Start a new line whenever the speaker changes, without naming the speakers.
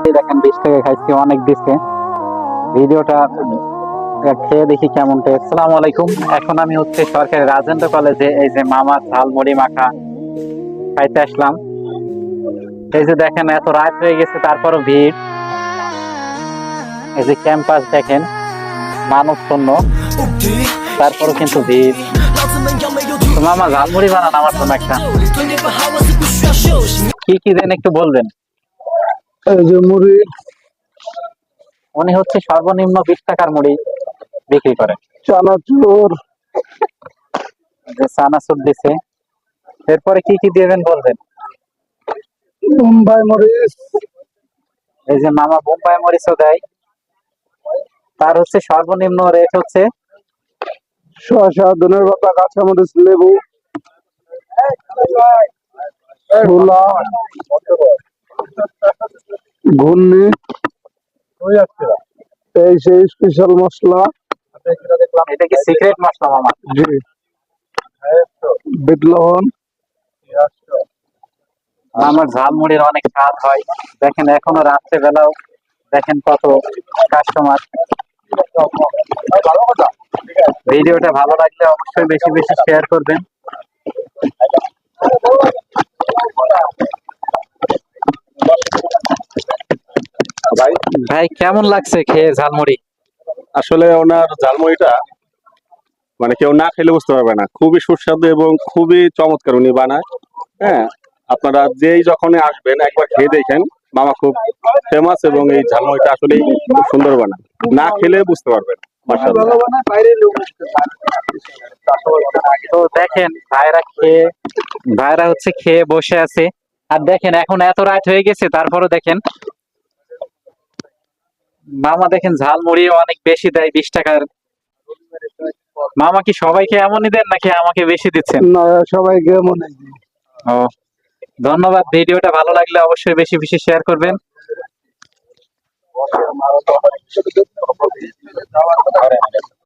ঝালমুড়ি দেখেন 20 টাকা খাইছি, অনেক দিচ্ছে। ভিডিওটা খেয়ে দেখি কেমন টেস্ট। আসসালামু আলাইকুম। এখন আমি হচ্ছে সরকারি রাজেন্দ্র কলেজে এই যে মামা ঝালমুড়ি মাখা খাইতে আসলাম। এই যে দেখেন এত রাত হয়ে গেছে তারপরও ভিড়। এই যে ক্যাম্পাস দেখেন মানুষ শূন্য, তারপরও কিন্তু ভিড়। তো মামা ঝালমুড়ি বানান আমার জন্য একটা, কি কি দেন একটু বলবেন?
এই যে মুড়ি,
উনি হচ্ছে সর্বনিম্ন 20 টাকার মুড়ি বিক্রি করে।
চানাচুর,
যে চানাচুর দিছে, এরপরে কি কি দিবেন বলবেন?
মুম্বাই মরিচ,
এই যে মামা বোম্বাই মরিচও দেয়। তার হচ্ছে সর্বনিম্ন রেট হচ্ছে
শসা, ধনের পাতা, কাঁচামরিচ, লেবু, ছোলা, ঘুগনি, এই সেই স্পেশাল মশলা।
এটা কি সিক্রেট মশলা মামা?
জি, বিট লবণ।
আমার ঝালমুড়ির অনেক স্বাদ হয়। দেখেন এখনো রাত্রে বেলাও দেখেন কত কাস্টমার। ভিডিওটা ভালো লাগলে অবশ্যই বেশি বেশি শেয়ার করবেন। ভাই কেমন লাগছে খেয়ে ঝালমুড়ি?
আসলে ওনার ঝালমুড়িটা মানে কেউ না খেলে বুঝতে পারবে না, খুবই সুস্বাদু এবং খুবই চমৎকার উনি বানায়। হ্যাঁ, আপনারা যেই যখনই আসবেন একবার খেয়ে দেখেন। মামা খুব ফেমাস এবং এই ঝালমুড়িটা আসলে খুব সুন্দর বানায়, না খেলে বুঝতে পারবেন। মাশাআল্লাহ।
তো দেখেন ভাইরা হচ্ছে খেয়ে বসে আছে। আর দেখেন এখন এত রাত হয়ে গেছে তারপরও দেখেন মামা দেখেন ঝালমুড়ি অনেক বেশি দেয় 20 টাকার। মামা কি সবাইকে এমনই দেন নাকি আমাকে বেশি দিচ্ছেন?
না, সবাইকে মনে
ও, ধন্যবাদ। ভিডিওটা ভালো লাগলে অবশ্যই বেশি বেশি শেয়ার করবেন।